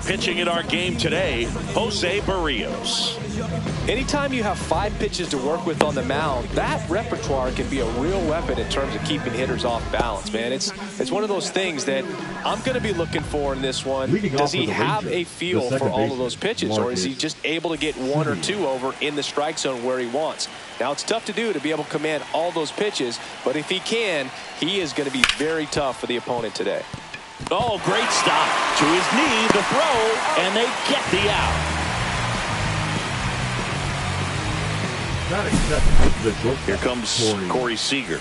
pitching in our game today, Jose Barrios. Anytime you have 5 pitches to work with on the mound, that repertoire can be a real weapon in terms of keeping hitters off balance, man. It's one of those things that I'm going to be looking for in this one. Does he have a feel for all of those pitches, or is he just able to get 1 or 2 over in the strike zone where he wants? Now, it's tough to do to be able to command all those pitches, but if he can, he is going to be very tough for the opponent today. Oh, great stop. To his knee, the throw, and they get the out. Here comes Corey Seager.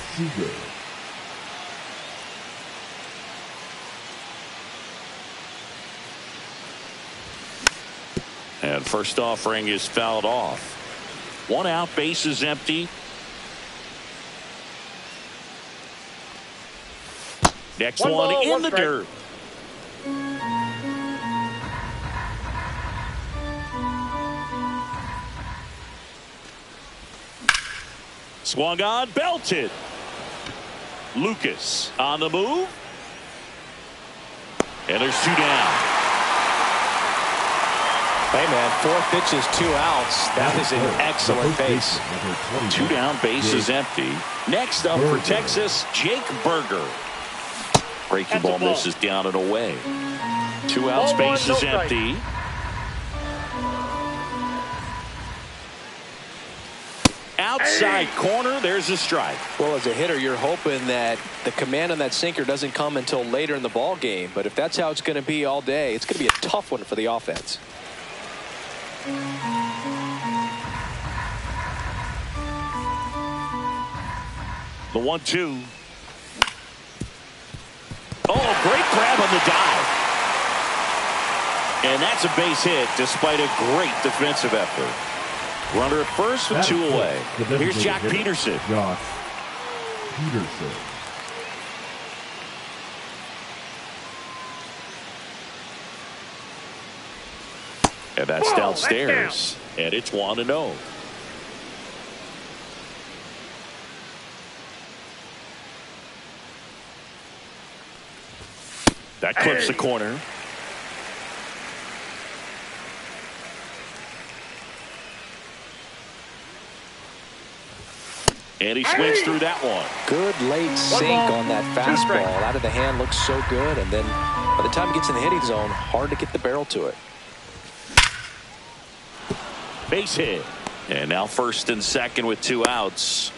And first offering is fouled off. 1 out, base is empty. Next one in the dirt. Swung on, belted. Lucas on the move. And there's 2 down. Hey, man, 4 pitches, 2 outs. That is an excellent base. 2 down, base is empty. Next up for Texas, Jake Berger. Breaking ball misses down and away. 2 outs, base is empty. Outside corner, there's a strike. Well, as a hitter, you're hoping that the command on that sinker doesn't come until later in the ball game. But if that's how it's going to be all day, it's going to be a tough one for the offense. The 1-2. Oh, great grab on the dive. And that's a base hit despite a great defensive effort. Runner at first with 2 away. Here's Jack Peterson. And that's downstairs. And it's 1-0. That clips the corner. And he swings through that one. Good late sink on that fastball. Out of the hand, looks so good. And then by the time it gets in the hitting zone, hard to get the barrel to it. Base hit. And now first and second with 2 outs.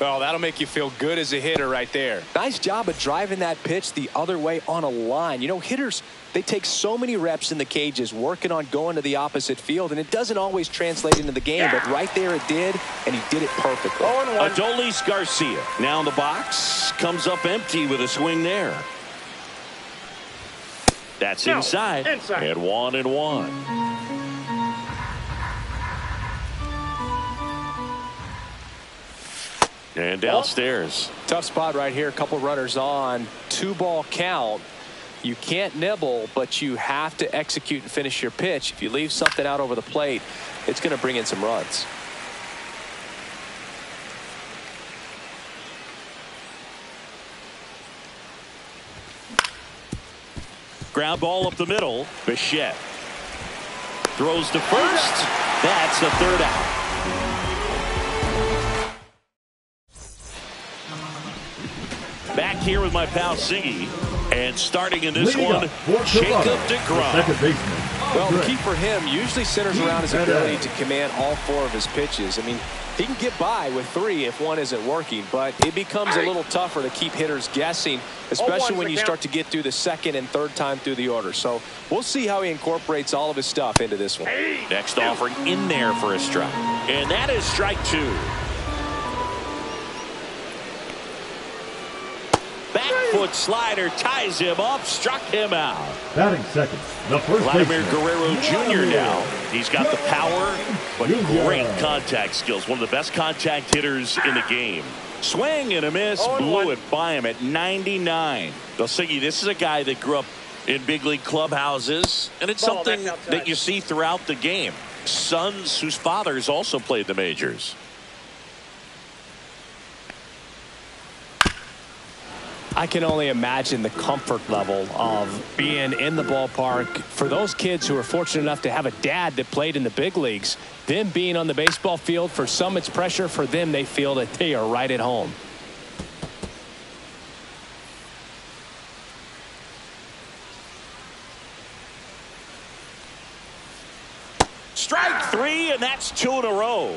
Well, that'll make you feel good as a hitter right there. Nice job of driving that pitch the other way on a line. You know, hitters, they take so many reps in the cages working on going to the opposite field, and it doesn't always translate into the game, but right there it did, and he did it perfectly. Adolis Garcia now in the box, comes up empty with a swing there. That's inside. And 1-1. And downstairs. Tough spot right here. A couple runners on. 2-ball count. You can't nibble, but you have to execute and finish your pitch. If you leave something out over the plate, it's going to bring in some runs. Ground ball up the middle. Bichette throws to first. That's the 3rd out. Back here with my pal Siggy, and starting in this one, Jacob deGrom. Well, the key for him usually centers around his ability to command all 4 of his pitches. I mean, he can get by with 3 if 1 isn't working, but it becomes a little tougher to keep hitters guessing, especially when you start to get through the 2nd and 3rd time through the order. So we'll see how he incorporates all of his stuff into this one. Next offering in there for a strike. And that is strike 2. Back foot slider ties him up, struck him out. Batting second, the first Vladimir Guerrero Jr. now. He's got the power, but great contact skills. One of the best contact hitters in the game. Swing and a miss, blew it by him at 99. Siggy, this is a guy that grew up in big league clubhouses, and it's something that you see throughout the game. Sons whose fathers also played the majors. I can only imagine the comfort level of being in the ballpark. For those kids who are fortunate enough to have a dad that played in the big leagues, them being on the baseball field, for some it's pressure. For them, they feel that they are right at home. Strike 3, and that's 2 in a row.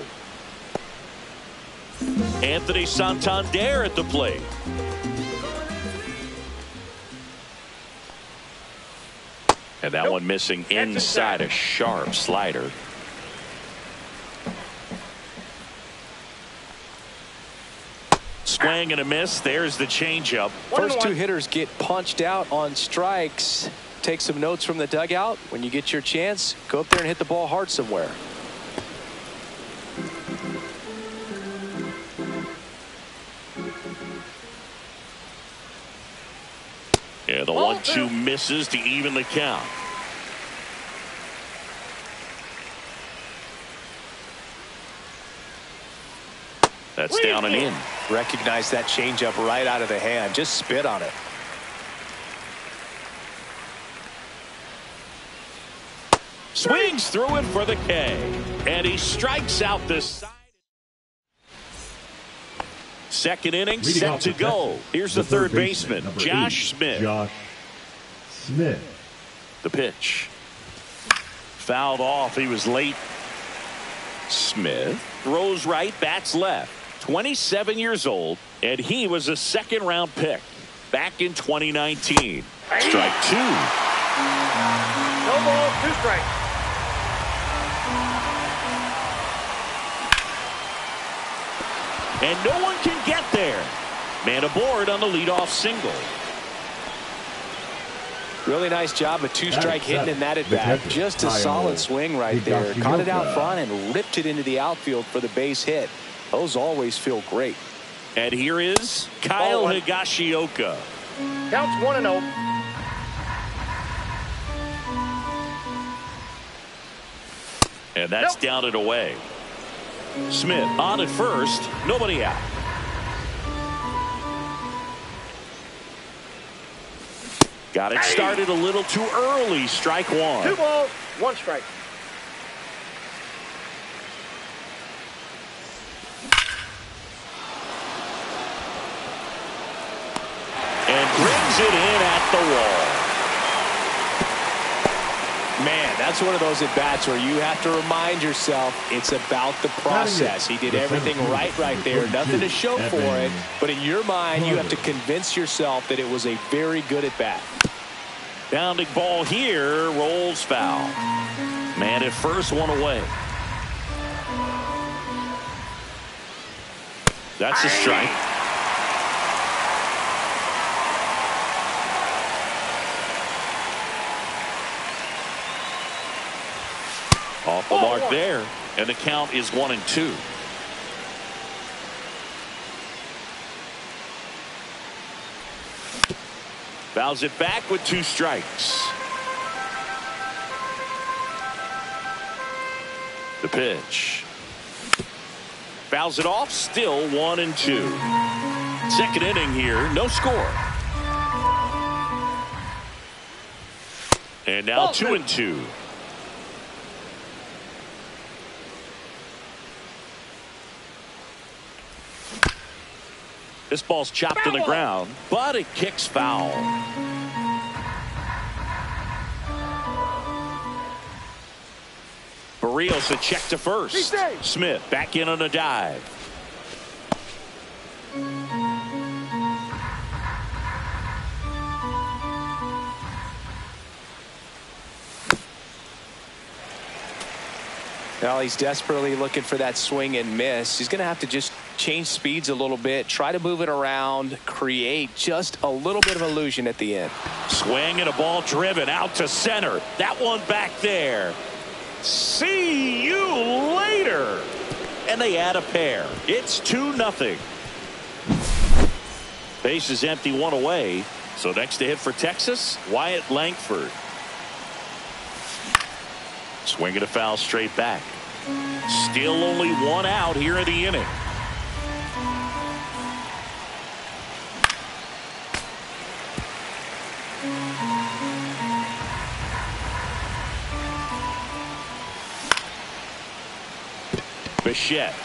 Anthony Santander at the plate. And that one missing inside, a sharp slider. Swing and a miss. There's the changeup. First two hitters get punched out on strikes. Take some notes from the dugout. When you get your chance, go up there and hit the ball hard somewhere. Yeah, the 1-2 misses to even the count. That's down and in. Recognize that changeup right out of the hand. Just spit on it. Swings through it for the K. And he strikes out this side. Second inning set to go. Here's the third baseman, Josh Smith. The pitch. Fouled off. He was late. Smith throws right, bats left. 27 years old, and he was a second-round pick back in 2019. Strike 2. No ball, 2 strikes. And no one can get there. Man aboard on the leadoff single. Really nice job of 2-strike hitting in that at bat. Just a solid swing right there. Caught it out front and ripped it into the outfield for the base hit. Those always feel great. And here is Kyle Higashioka. Counts 1-0. And that's down and away. Smith on at first, nobody out. Got it started a little too early. Strike 1. 2 balls, 1 strike. And brings it in at the wall. Man, that's one of those at-bats where you have to remind yourself it's about the process. He did everything right there. Nothing to show for it. But in your mind, you have to convince yourself that it was a very good at-bat. Bounding ball here. Rolls foul. Man at first, one away. That's a strike. Off the mark there, and the count is 1-2. Fouls it back with 2 strikes. The pitch. Fouls it off, still 1-2. Second inning here, no score. And now 2-2. This ball's chopped to the ground, but it kicks foul. Barrios a check to first. Smith back in on a dive. Well, he's desperately looking for that swing and miss. He's going to have to just change speeds a little bit, try to move it around, create just a little bit of illusion at the end. Swing and a ball driven out to center. That one back there. See you later. And they add a pair. It's 2-0. Base is empty, 1 away. So next to hit for Texas, Wyatt Langford. Swinging a foul straight back. Still only 1 out here in the inning. Bichette.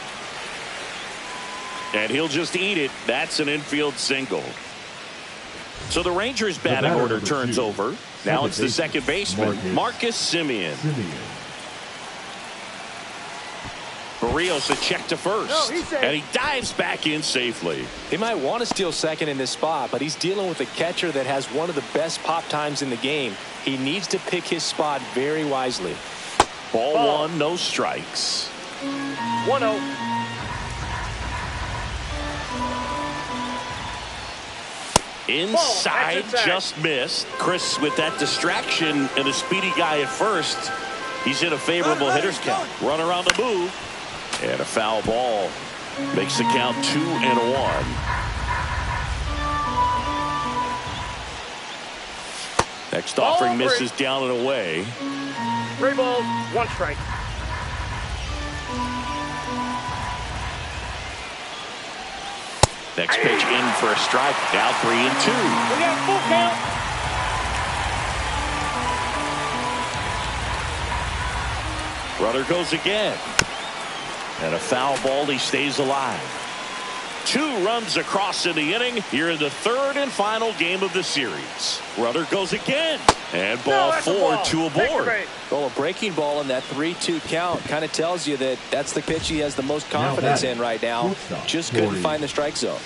And he'll just eat it. That's an infield single. So the Rangers batting order turns over. Now it's the second baseman, Marcus Semien. Barrios a check to first. And he dives back in safely. He might want to steal second in this spot, but he's dealing with a catcher that has one of the best pop times in the game. He needs to pick his spot very wisely. Ball one, no strikes. 1-0. Inside, just missed. Chris with that distraction and a speedy guy at first. He's in a favorable hitter's count. Runner on the move. And a foul ball. Makes the count 2-1. Next offering misses down and away. 3 balls, 1 strike. Next pitch in for a strike. Now 3-2. We got full count. Runner goes again. And a foul ball. He stays alive. 2 runs across in the inning here in the third and final game of the series. Runner goes again. And ball 4, 2 aboard. Well, a breaking ball in that 3-2 count kind of tells you that that's the pitch he has the most confidence in right now. Just couldn't find the strike zone.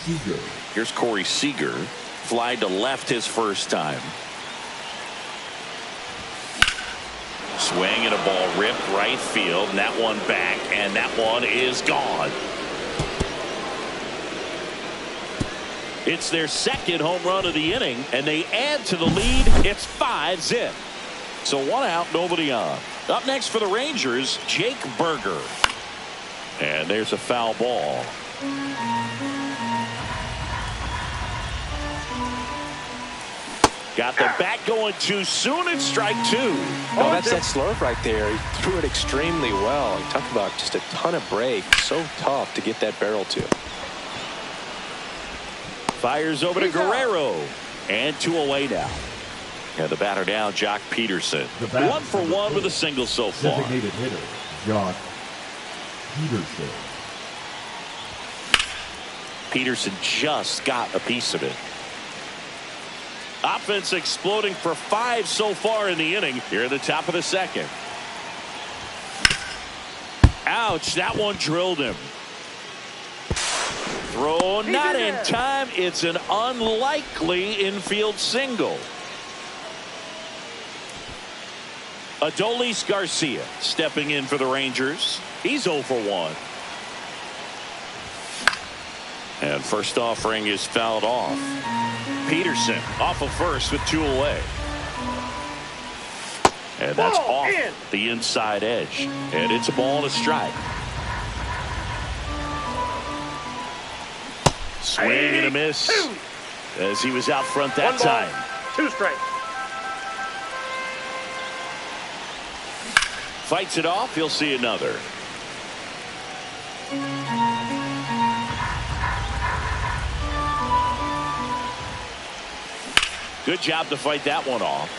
Here's Corey Seager. Fly to left his first time. Swing and a ball ripped right field. And that one back. And that one is gone. It's their second home run of the inning, and they add to the lead. It's 5-zip. So 1 out, nobody on. Up next for the Rangers, Jake Berger. And there's a foul ball. Got the bat going too soon. It's strike 2. No, that's that slurve right there. He threw it extremely well. You talk about just a ton of break. So tough to get that barrel to. Fires over to Guerrero. And 2 away now. And the batter now, Jock Peterson. 1 for 1 with a single so far. Designated hitter, Jock Peterson. Peterson just got a piece of it. Offense exploding for 5 so far in the inning. Here at the top of the second. Ouch, that one drilled him. Throw not in time. It's an unlikely infield single. Adolis Garcia stepping in for the Rangers. He's 0 for 1. And first offering is fouled off. Peterson off of first with 2 away. And that's off the inside edge. And it's a ball and a strike. Swing and a miss as he was out front that time. 2 strikes. Fights it off. He'll see another. Good job to fight that one off.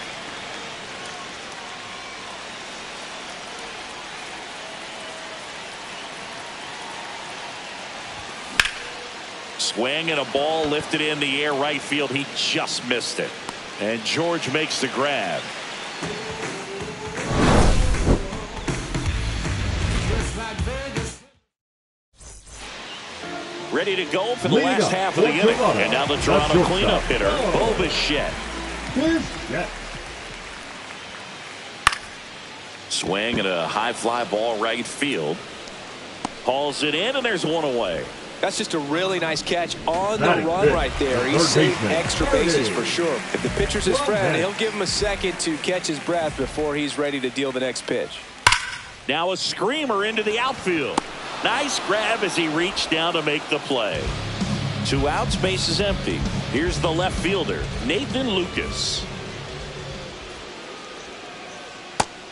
Swing and a ball lifted in the air right field. He just missed it. And George makes the grab. Ready to go for the last half of the inning. And now the Toronto cleanup hitter, Bichette. Swing and a high fly ball right field. Hauls it in, and there's 1 away. That's just a really nice catch on the run right there. He's saved extra bases for sure. If the pitcher's his friend, he'll give him a second to catch his breath before he's ready to deal the next pitch. Now a screamer into the outfield. Nice grab as he reached down to make the play. 2 outs, base is empty. Here's the left fielder, Nathan Lucas.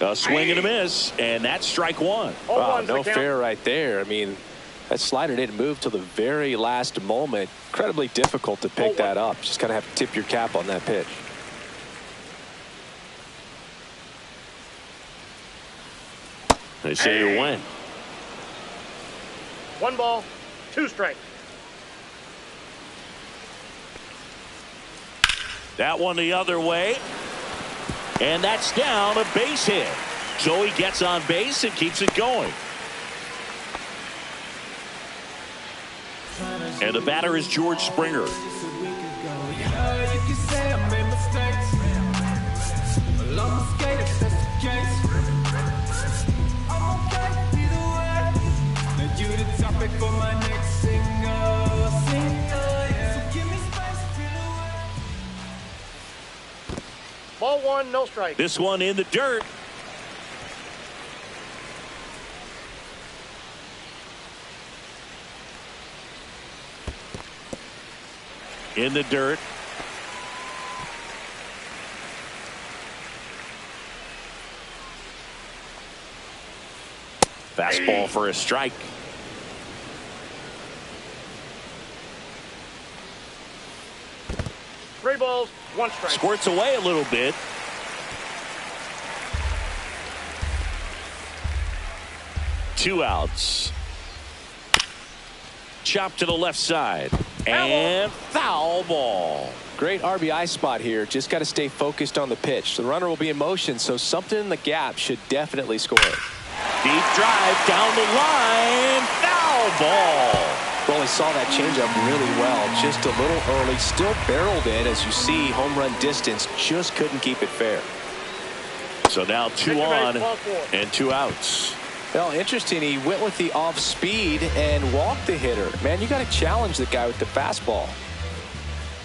A swing and a miss, and that's strike 1. Wow, no fair right there. I mean, that slider didn't move till the very last moment. Incredibly difficult to pick that up. Just kind of have to tip your cap on that pitch. They say you win. 1 ball, 2 strikes. That one the other way. And that's down, a base hit. So he gets on base and keeps it going. And the batter is George Springer. Ball 1, no strike. This one in the dirt. In the dirt. Fastball for a strike. Three balls, 1 strike. Squirts away a little bit. Two outs. Chop to the left side. And foul ball. Great RBI spot here. Just got to stay focused on the pitch. The runner will be in motion, so something in the gap should definitely score. Deep drive down the line. Foul ball. Really saw that changeup really well. Just a little early. Still barreled in. As you see, home run distance. Just couldn't keep it fair. So now 2 on and 2 outs. Well, interesting. He went with the off speed and walked the hitter. Man, you got to challenge the guy with the fastball.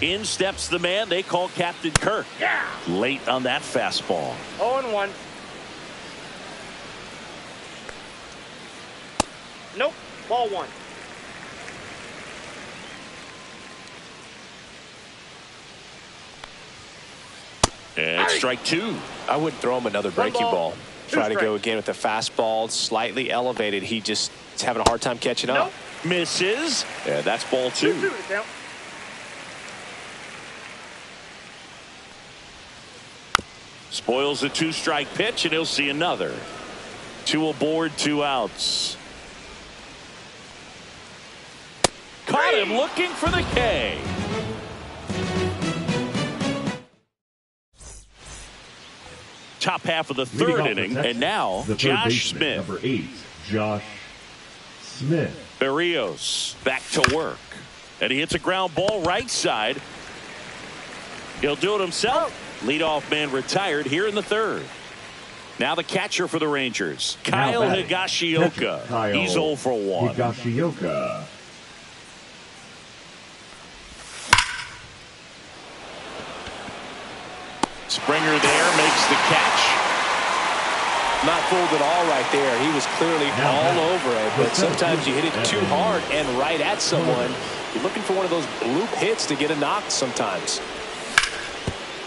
In steps the man they call Captain Kirk. Yeah. Late on that fastball. 0-1. Nope. Ball 1. And strike 2. I wouldn't throw him another breaking ball. Try to strikes. go again with the fastball, slightly elevated. He just is having a hard time catching up. Nope. Misses. Yeah, that's ball 2. 2-2 to count. Spoils a 2-strike pitch, and he'll see another. 2 aboard, 2 outs. Caught him looking for the K. Top half of the 3rd inning, and now Josh Smith. Number 8, Josh Smith. Berrios back to work, and he hits a ground ball right side. He'll do it himself. Leadoff man retired here in the 3rd. Now the catcher for the Rangers, Kyle Higashioka. Kyle He's 0 for 1. Higashioka. Springer there makes the catch. Not fooled at all right there. He was clearly all over it, but sometimes you hit it too hard and right at someone. You're looking for one of those bloop hits to get a knock sometimes.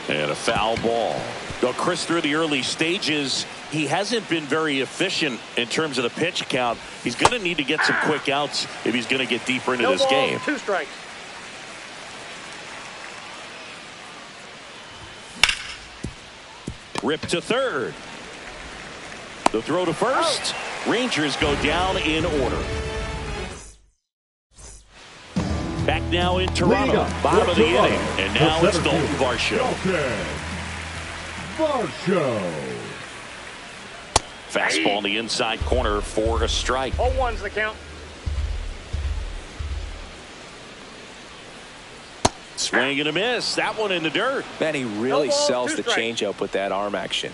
And a foul ball. Though Chris, through the early stages, he hasn't been very efficient in terms of the pitch count. He's going to need to get some quick outs if he's going to get deeper into No this balls, game. 2 strikes. Rip to 3rd. The throw to 1st. Rangers go down in order. Back now in Toronto. Bottom of the inning. And now it's Dalton Varsho. Fastball in the inside corner for a strike. 0-1's the count. Swing and a miss. That one in the dirt. Man, he really No ball, sells 2 the strikes. changeup with that arm action.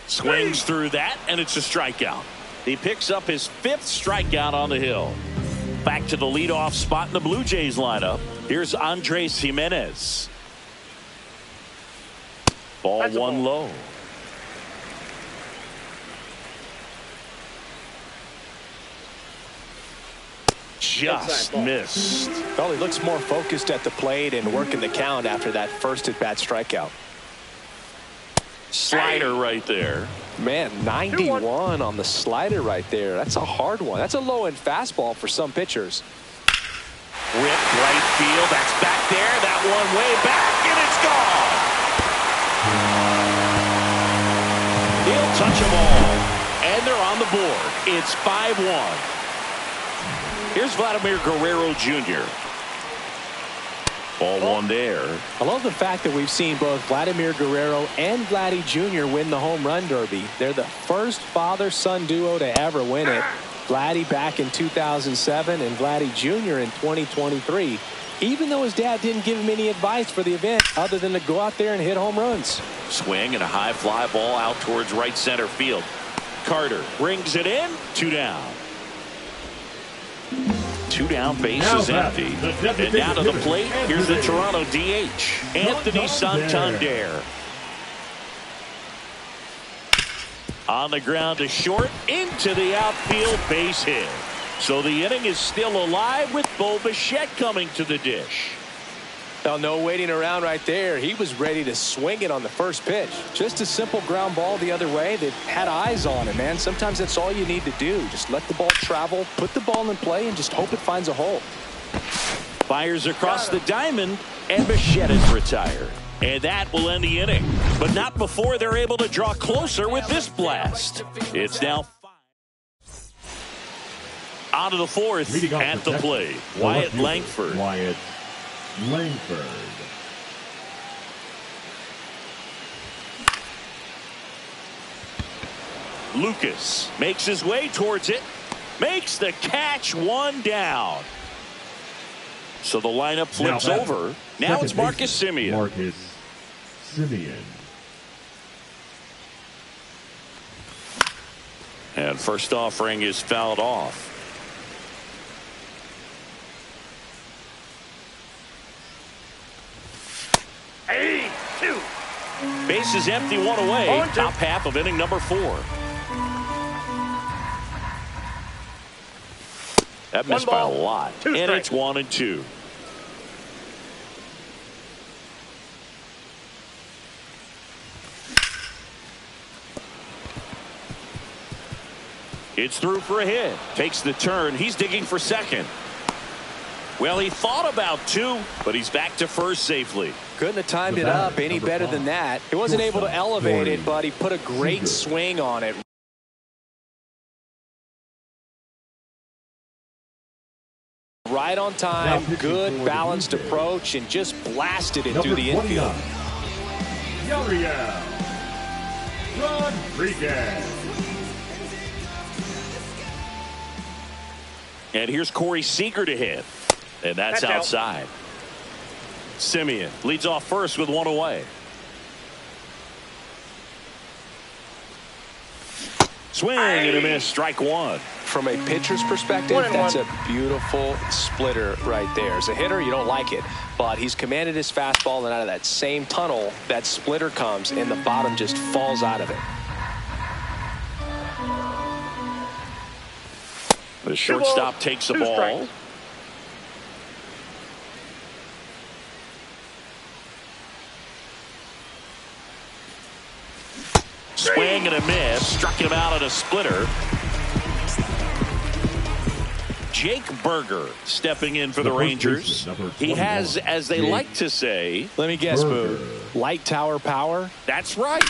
Swings through that, and it's a strikeout. He picks up his 5th strikeout on the hill. Back to the leadoff spot in the Blue Jays lineup. Here's Andres Jimenez. Ball That's a 1 ball. low. Just missed. Well, he looks more focused at the plate and working the count after that first at-bat strikeout. Slider right there. Man, 91 on the slider right there. That's a hard one. That's a low-end fastball for some pitchers. Rip right field. That's back there. That one way back, and it's gone. He'll touch them all. And And they're on the board. It's 5-1. Here's Vladimir Guerrero Jr. Ball one there. I love the fact that we've seen both Vladimir Guerrero and Vladdy Jr. win the home run derby. They're the first father-son duo to ever win it. Vladdy back in 2007 and Vladdy Jr. in 2023. Even though his dad didn't give him any advice for the event other than to go out there and hit home runs. Swing and a high fly ball out towards right center field. Carter rings it in. 2 down. 2 down, base is empty. And down to the plate, here's the Toronto DH, Anthony Santander. On the ground to short, into the outfield, base hit. So the inning is still alive with Bo Bichette coming to the dish. Now, no waiting around right there. He was ready to swing it on the first pitch. Just a simple ground ball the other way that had eyes on it, man. Sometimes that's all you need to do. Just let the ball travel, put the ball in play, and just hope it finds a hole. Fires across the diamond, and Bichette is retired. And that will end the inning. But not before they're able to draw closer with this blast. It's now 5. On to the fourth at the plate. Wyatt Langford. Wyatt Langford. Lucas makes his way towards it. Makes the catch, 1 down. So the lineup flips over. Now it's Marcus Semien. Marcus Semien. And first offering is fouled off. Base is empty, 1 away. Top half of inning number 4. That missed by a lot. And it's 1-2. It's through for a hit. Takes the turn. He's digging for second. Well, he thought about 2, but he's back to first safely. Couldn't have timed it up any better than that. He wasn't able to elevate it, but he put a great swing on it. Right on time, good balanced approach, and just blasted it through the infield. Yariel Rodriguez. And here's Corey Seager to hit. And that's outside. Semien leads off first with 1 away. Swing and a miss. Strike 1. From a pitcher's perspective, that's a beautiful splitter right there. As a hitter, you don't like it, but he's commanded his fastball, and out of that same tunnel, that splitter comes, and the bottom just falls out of it. The shortstop takes the ball. Swing and a miss. Struck him out at a splitter. Jake Berger stepping in for the Rangers. He has, as they like to say, let me guess, Boo, light tower power? That's right.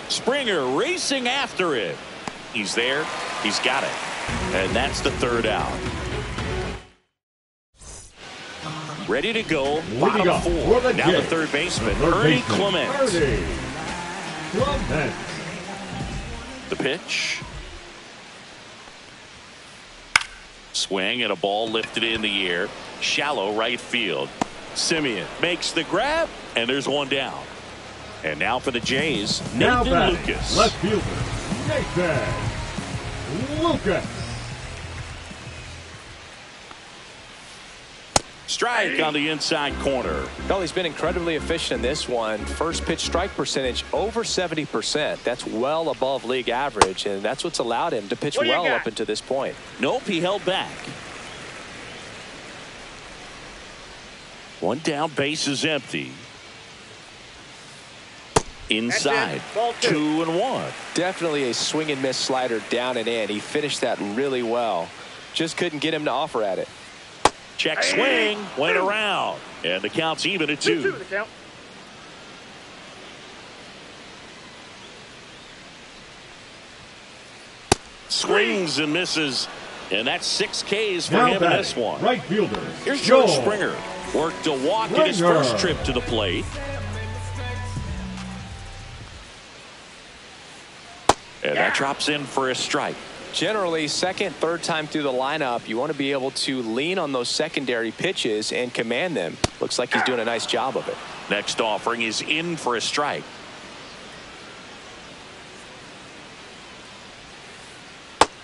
Springer racing after it. He's there. He's got it. And that's the 3rd out. Ready to go. Bottom of 4. Now the third baseman, Ernie Clement. The pitch. Swing and a ball lifted in the air. Shallow right field. Semien makes the grab, and there's 1 down. And now for the Jays, Nathan Lucas. Left fielder, Nathan Lucas. Strike on the inside corner. Well, he's been incredibly efficient in this one. First pitch strike percentage over 70%. That's well above league average, and that's what's allowed him to pitch well up until this point. Nope, he held back. 1 down, base is empty. Inside, 2-1. Definitely a swing and miss slider down and in. He finished that really well. Just couldn't get him to offer at it. Check swing, went around, and the count's even at 2. Swings and misses. And that's 6 Ks for Now him in batting, this one. right fielder. Here's George Joel Springer. Worked a walk in his Springer. first trip to the plate. And that drops in for a strike. Generally, second, third time through the lineup, you want to be able to lean on those secondary pitches and command them. Looks like he's doing a nice job of it. Next offering is in for a strike.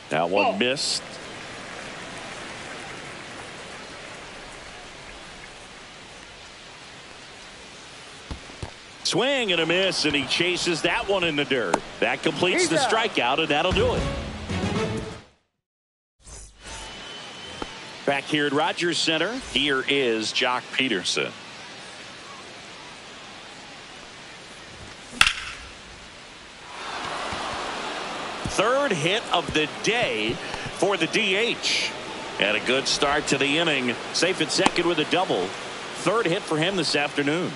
That one missed. Swing and a miss, and he chases that one in the dirt. That completes the strikeout, and that'll do it. Back here at Rogers Center, here is Jock Peterson. Third hit of the day for the DH. And a good start to the inning. Safe at second with a double. Third hit for him this afternoon.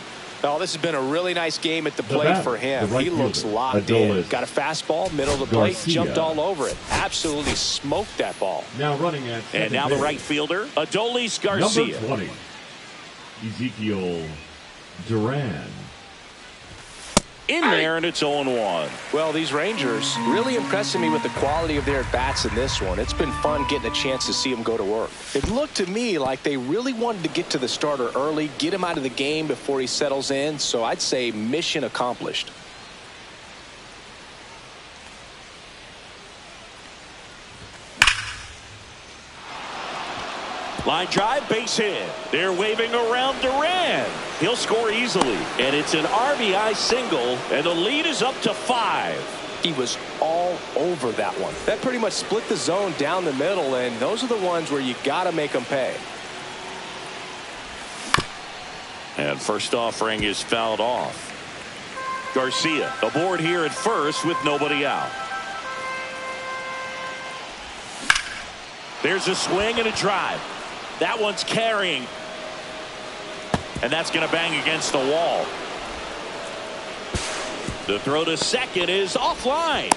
Oh, this has been a really nice game at the plate for him. Right he looks locked in. Got a fastball, middle of the plate, jumped all over it. Absolutely smoked that ball. Now running at and now the right fielder, Adolis Garcia. Number 20, Ezekiel Duran. In there, and it's 0-1. Well, these Rangers really impressing me with the quality of their at-bats in this one. It's been fun getting a chance to see them go to work. It looked to me like they really wanted to get to the starter early, get him out of the game before he settles in, so I'd say mission accomplished. Line drive, base hit. They're waving around Duran. He'll score easily. And it's an RBI single, and the lead is up to 5. He was all over that one. That pretty much split the zone down the middle, and those are the ones where you got to make them pay. And first offering is fouled off. Garcia aboard here at first with nobody out. There's a swing and a drive. That one's carrying. And that's going to bang against the wall. The throw to second is offline.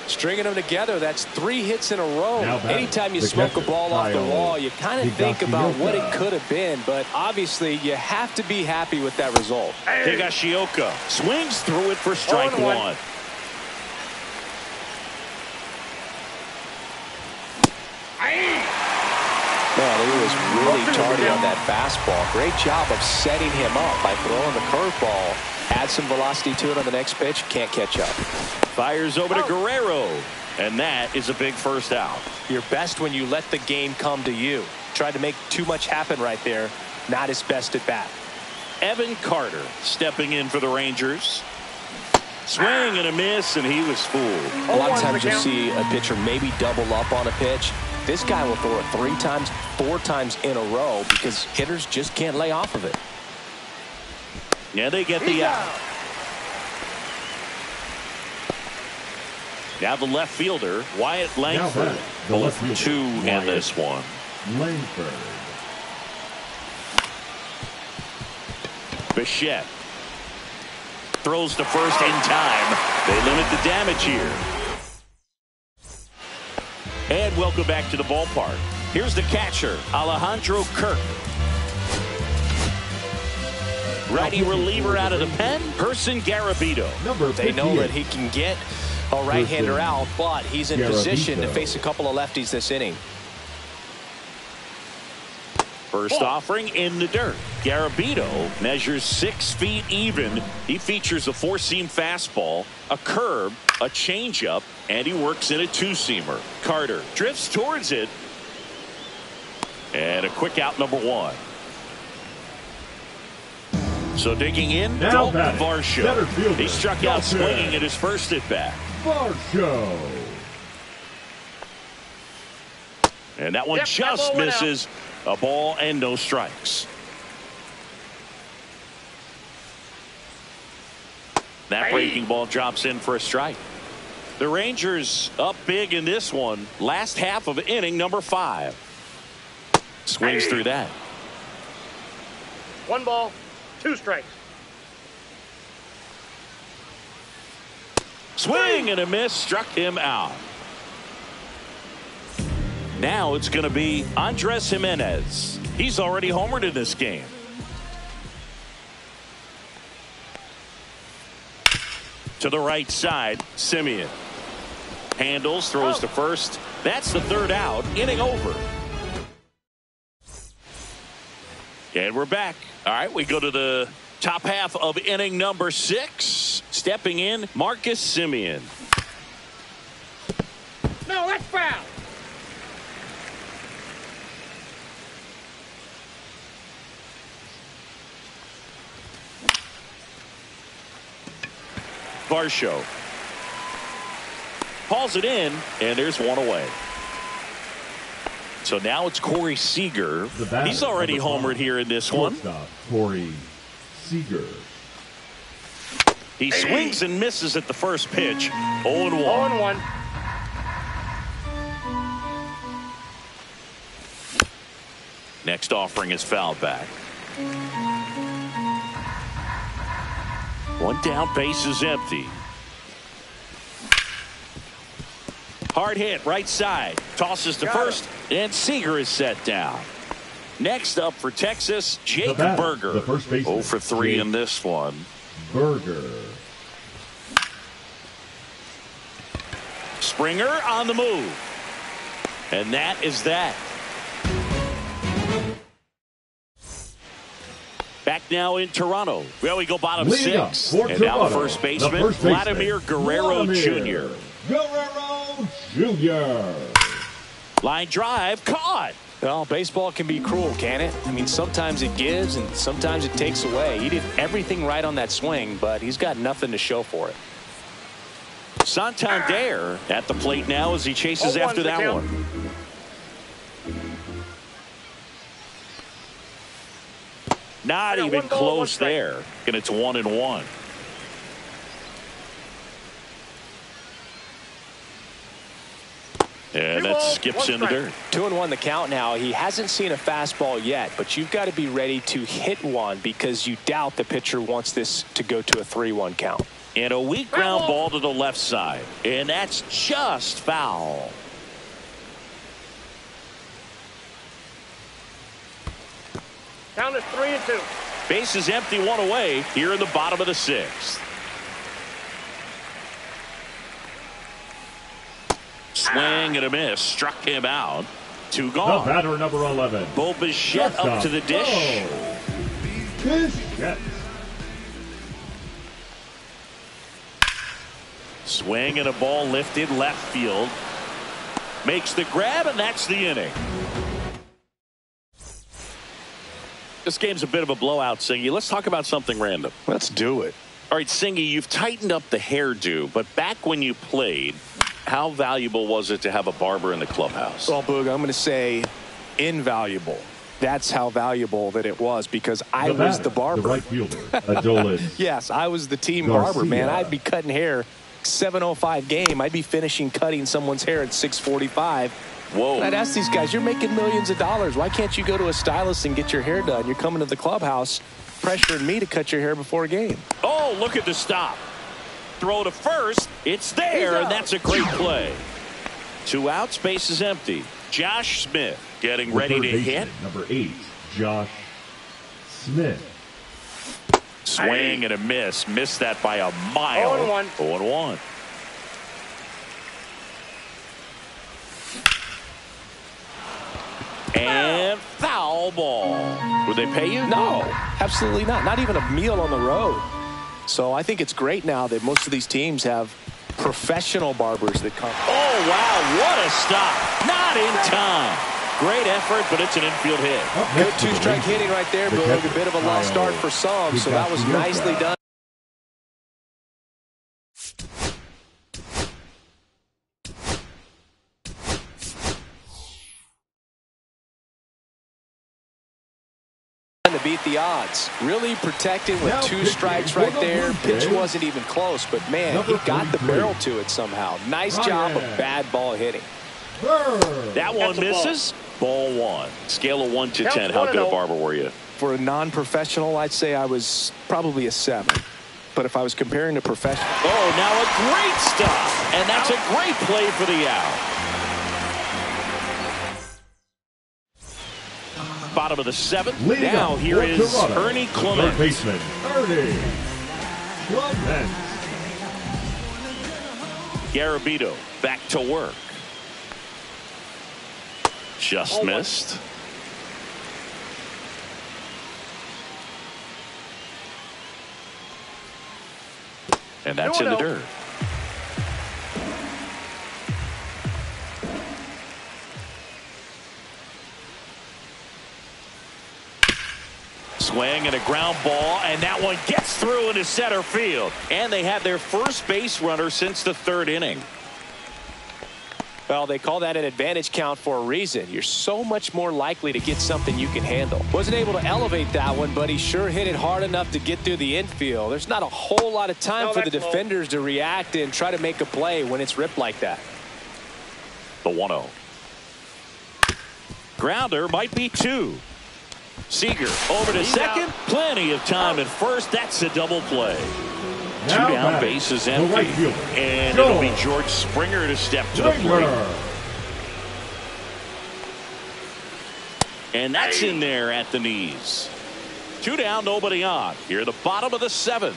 Stringing them together, that's 3 hits in a row. Anytime you the smoke a ball off the wall, you kind of think about what it could have been, but obviously you have to be happy with that result. Higashioka swings through it for strike 1. Man, he was really tardy on that fastball. Great job of setting him up by throwing the curveball. Add some velocity to it on the next pitch. Can't catch up. Fires over to Guerrero. And that is a big first out. You're best when you let the game come to you. Tried to make too much happen right there. Not his best at bat. Evan Carter stepping in for the Rangers. Swing and a miss, and he was fooled. A lot of times you'll see a pitcher maybe double up on a pitch. This guy will throw it 3 times, 4 times in a row because hitters just can't lay off of it. Yeah, they get the out. Now the left fielder, Wyatt Langford. 0-2 in this one. Langford. Bichette throws to first in time. They limit the damage here. And welcome back to the ballpark. Here's the catcher, Alejandro Kirk. Righty reliever out of the pen, Person Garabito. They know that he can get a right-hander out, but he's in position to face a couple of lefties this inning. First offering in the dirt. Garabito measures 6 feet even. He features a 4-seam fastball, a curve, a changeup, and he works in a 2-seamer. Carter drifts towards it. And a quick out, number 1. So digging in, Dalton Varsho. He struck out swinging at his first at bat. Varsho. And that one just misses. A ball and no strikes. That breaking ball drops in for a strike. The Rangers up big in this one. Last half of inning number 5. Swings through that. 1 ball, 2 strikes. Swing and a miss, struck him out. Now it's going to be Andres Jimenez. He's already homered in this game. To the right side, Simeon. Handles, throws to first. That's the third out. Inning over. And we're back. All right, we go to the top half of inning number 6. Stepping in, Marcus Simeon. No, that's foul. Varsho hauls it in, and there's one away. So now it's Corey Seager. He's already homered here in this one. Corey Seager. He swings and misses at the first pitch. 0-1. 0-1. Next offering is fouled back. One down, base is empty. Hard hit, right side. Tosses to first, and Seager is set down. Next up for Texas, Jake Berger. The first baseman. 0 for 3 in this one. Berger. Springer on the move. And that is that. Back now in Toronto. Well, we go bottom 6. And now the first baseman, Vladimir Guerrero Jr. Guerrero Jr. Line drive, caught. Well, baseball can be cruel, can it? I mean, sometimes it gives and sometimes it takes away. He did everything right on that swing, but he's got nothing to show for it. Santander at the plate now as he chases after that one. Not even close there. And it's 1-1. And that skips in the dirt. 2-1 the count now. He hasn't seen a fastball yet, but you've got to be ready to hit one because you doubt the pitcher wants this to go to a 3-1 count. And a weak ground ball to the left side. And that's just foul. Count is 3-2. Base is empty, one away here in the bottom of the 6th. Swing and a miss. Struck him out. 2 gone. The batter, number 11. Bo Bichette up to the dish. Bichette. Swing and a ball lifted left field. Makes the grab, and that's the inning. This game's a bit of a blowout, Singy. Let's talk about something random. Let's do it. All right, Singy, you've tightened up the hairdo, but back when you played, how valuable was it to have a barber in the clubhouse? Well, Boog, I'm going to say invaluable. That's how valuable that it was because I was the barber. The right fielder, Adolis. Yes, I was the team Garcia. barber, man. I'd be cutting hair 7:05 game. I'd be finishing cutting someone's hair at 6:45. Whoa. I'd ask these guys, you're making millions of dollars. Why can't you go to a stylist and get your hair done? You're coming to the clubhouse pressuring me to cut your hair before a game. Oh, look at the stop. Throw to first. It's there, and that's a great play. 2 outs, base is empty. Josh Smith getting ready to hit. Number 8, Josh Smith. Swing and a miss. Missed that by a mile. 0-1. 0-1. And foul ball. Would they pay you? No, absolutely not. Not even a meal on the road. So I think it's great now that most of these teams have professional barbers that come. Oh, wow. What a stop. Not in time. Great effort, but it's an infield hit. Good 2-strike hitting right there, but a bit of a lost start for some, so that was nicely done. To beat the odds. Really protected with 2 strikes right there. Pitch wasn't even close, but man, he got the barrel to it somehow. Nice job of bad ball hitting. That one misses. Ball 1. Scale of 1 to 10. How good a barber were you? For a non-professional, I'd say I was probably a 7. But if I was comparing to professional. Oh, now a great stop. And that's a great play for the out. bottom of the 7th. Leading Now up here for is Toronto, Ernie third Clement. baseman, Ernie Clement. Garabito back to work. Just missed. And that's in the dirt. Swing and a ground ball, and that one gets through into center field. And they have their first base runner since the 3rd inning. Well, they call that an advantage count for a reason. You're so much more likely to get something you can handle. Wasn't able to elevate that one, but he sure hit it hard enough to get through the infield. There's not a whole lot of time for the defenders to react and try to make a play when it's ripped like that. The 1-0. Grounder might be 2. Seager over to second. Plenty of time at first. That's a double play. Now 2 down, base is empty. And it'll be George Springer to step to the plate. And that's in there at the knees. 2 down, nobody on. Here at the bottom of the 7th.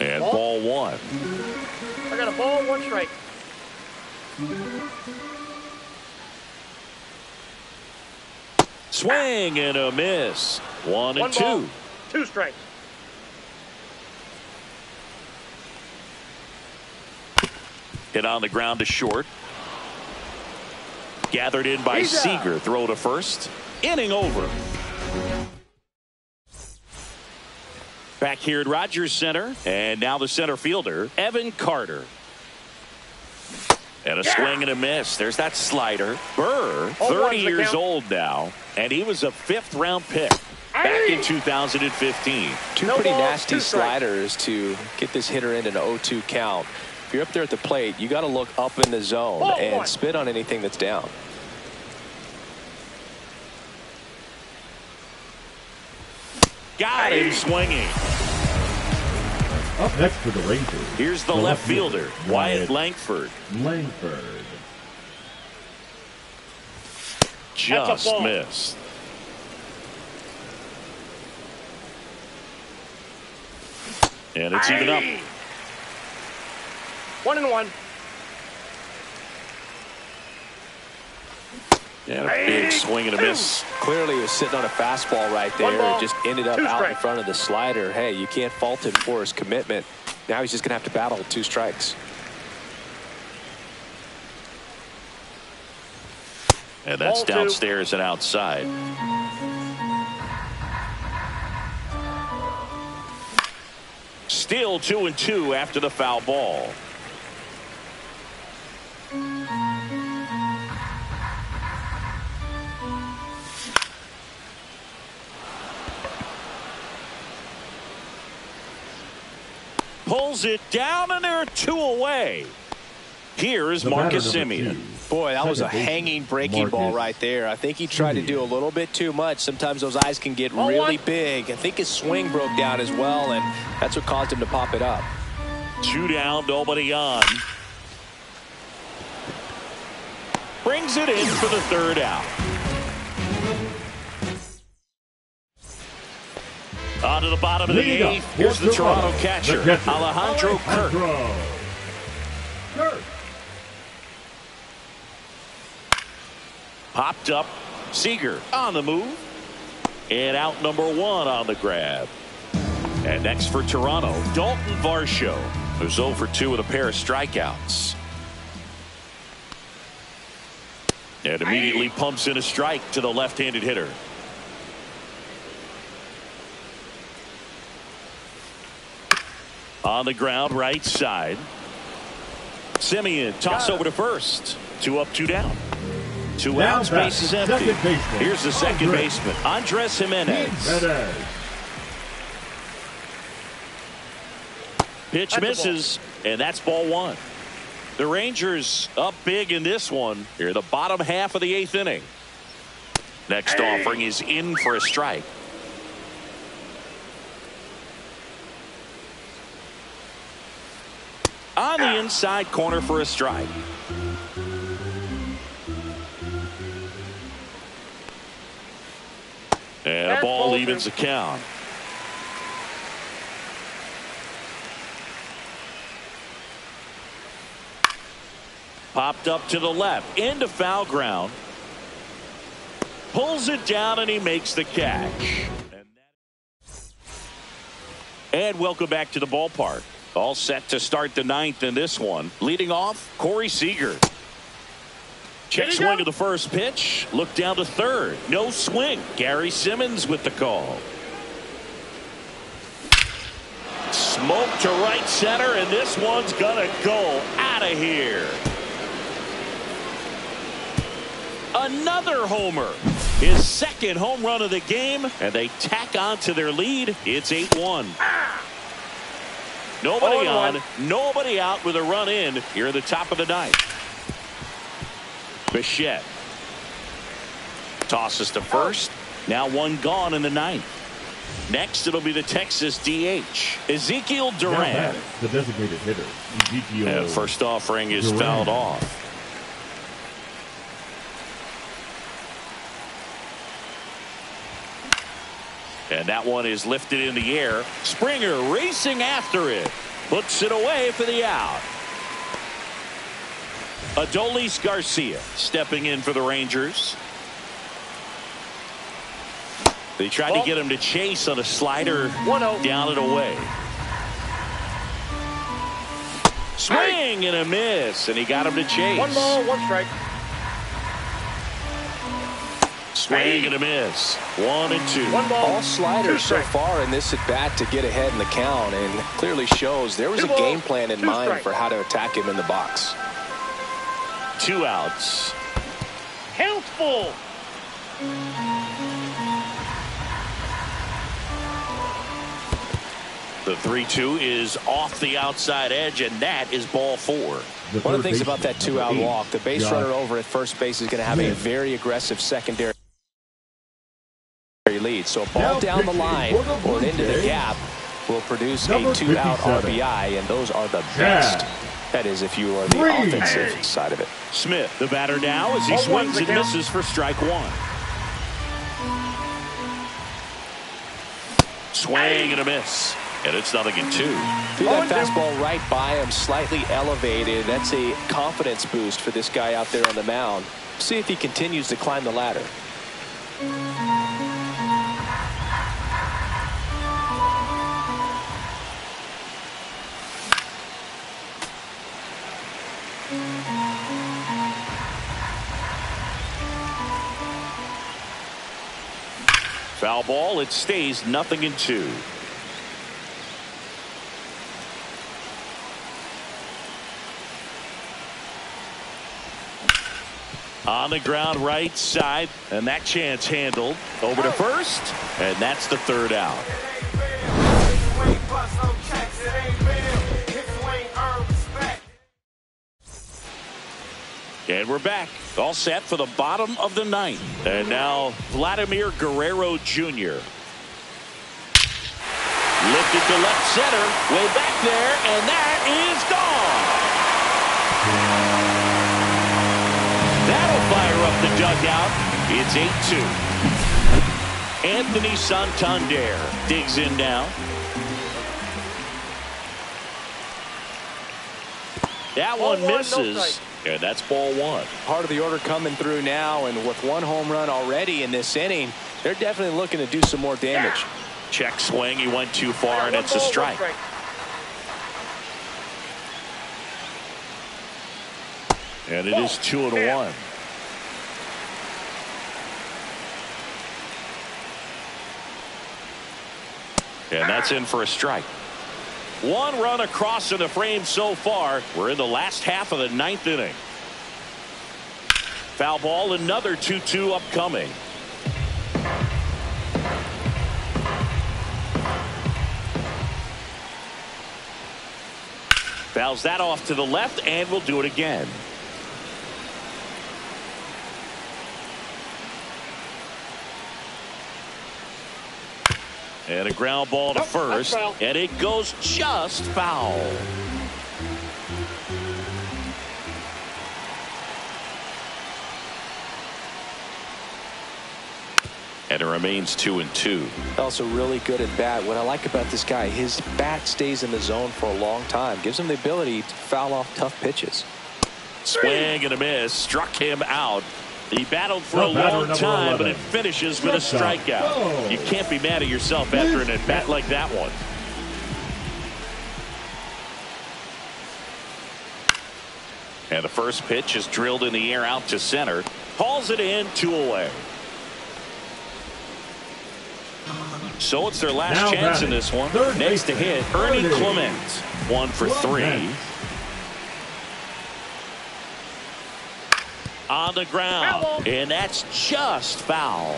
And ball 1. I got a ball, 1 strike. Swing and a miss. 1 and 2. Ball, 2 strikes. Hit on the ground to short. Gathered in by Seager. Throw to first. Inning over. Back here at Rogers Center. And now the center fielder, Evan Carter. And a swing and a miss. There's that slider. Burr, 30 years old now. And he was a 5th-round pick back in 2015. Two pretty nasty sliders to get this hitter in an 0-2 count. If you're up there at the plate, you got to look up in the zone and spit on anything that's down. Got him swinging. Up next for the Rangers. Here's the left fielder, Wyatt Langford. Just missed. And it's even up. 1-1. And a big swing and a miss. Clearly he was sitting on a fastball right there and just ended up out in front of the slider. Hey, you can't fault him for his commitment. Now he's just going to have to battle with 2 strikes. And that's downstairs and outside. Still 2-2 after the foul ball. Pulls it down, and there are 2 away. Here is Marcus Semien. Boy, that was a hanging breaking ball right there. I think he tried to do a little bit too much. Sometimes those eyes can get really big. I think his swing broke down as well, and that's what caused him to pop it up. 2 down, nobody on. Brings it in for the 3rd out. On to the bottom of the 8th. Here's the Toronto catcher, Alejandro Kirk. Popped up. Seager on the move. And out number 1 on the grab. And next for Toronto, Dalton Varsho, who's 0 for 2 with a pair of strikeouts. And immediately pumps in a strike to the left-handed hitter. On the ground, right side. Semien toss over to first. 2 up, 2 down. 2 outs, base is empty. Here's the second baseman, Andres Jimenez. Pitch misses, and that's ball 1. The Rangers up big in this one. Here, the bottom half of the 8th inning. Next offering is in for a strike. On the inside corner for a strike. And a ball evens the count. Popped up to the left into foul ground. Pulls it down and he makes the catch. And welcome back to the ballpark. All set to start the ninth in this one. Leading off, Corey Seager. Check swing of the first pitch. Look down to third. No swing. Gary Simmons with the call. Smoke to right center, and this one's gonna go out of here. Another homer. His second home run of the game, and they tack on to their lead. It's 8-1. Nobody on, nobody out with a run in here at the top of the ninth. Bichette tosses to first. Now one gone in the ninth. Next, it'll be the Texas DH, Ezekiel Duran. The designated hitter, Ezekiel. And first offering is fouled off. And that one is lifted in the air. Springer racing after it. Puts it away for the out. Adolis Garcia stepping in for the Rangers. They tried to get him to chase on a slider down and away. Swing and a miss, and he got him to chase. 1 ball, 1 strike. Swing and a miss. 1 and 2. 1 ball. All sliders so far in this at bat to get ahead in the count, and clearly shows there was a game plan in mind for how to attack him in the box. 2 outs. Count full. The 3-2 is off the outside edge, and that is ball 4. One of the things about that 2-out walk, the base runner over at first base is going to have a very aggressive secondary lead. So a ball down the line or into the gap will produce a 2-out RBI, and those are the best. That is if you are the offensive side of it. Smith, the batter now, as he swings and misses for strike 1. Swing and a miss. And it's 0-2. Threw that fastball right by him, slightly elevated. That's a confidence boost for this guy out there on the mound. See if he continues to climb the ladder. Foul ball. It stays 0-2. On the ground right side, and that chance handled. Over to first, and that's the 3rd out. And we're back, all set for the bottom of the 9th. And now Vladimir Guerrero Jr. Lifted to left center, way back there, and that is gone. That'll fire up the dugout. It's 8-2. Anthony Santander digs in now. That one misses, and that's ball 1. Part of the order coming through now, and with 1 home run already in this inning, they're definitely looking to do some more damage. Check swing. He went too far, and it's a strike. And it is 2-1. And that's in for a strike. 1 run across in the frame so far. We're in the last half of the 9th inning. Foul ball, another 2-2 upcoming. Fouls that off to the left, and we'll do it again. And a ground ball to first, and it goes just foul. And it remains 2-2. Also really good at bat. What I like about this guy, his bat stays in the zone for a long time. Gives him the ability to foul off tough pitches. Swing and a miss. Struck him out. He battled for a long time, but it finishes with a strikeout. You can't be mad at yourself after an at-bat like that one. And the first pitch is drilled in the air out to center. Hauls it in, 2 away. So it's their last chance in this one. Next to hit, Ernie Clement. 1 for 3. On the ground, and that's just foul.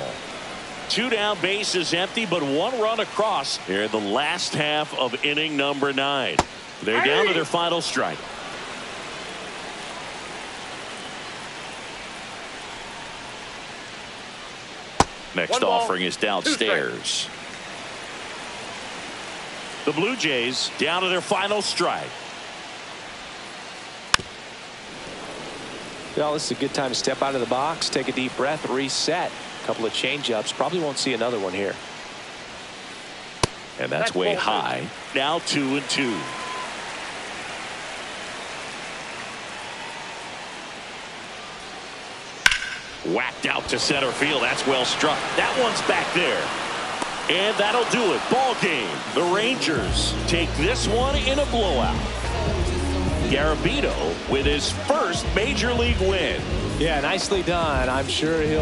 2 down, bases empty, but 1 run across here in the last half of inning number 9. They're down to their final strike. Next offering is downstairs. The Blue Jays down to their final strike. Well, this is a good time to step out of the box, take a deep breath, reset. A couple of change-ups. Probably won't see another one here. And that's way high. Now 2-2. Whacked out to center field. That's well struck. That one's back there. And that'll do it. Ball game. The Rangers take this one in a blowout. Garabito with his first major league win. Yeah, nicely done. I'm sure he'll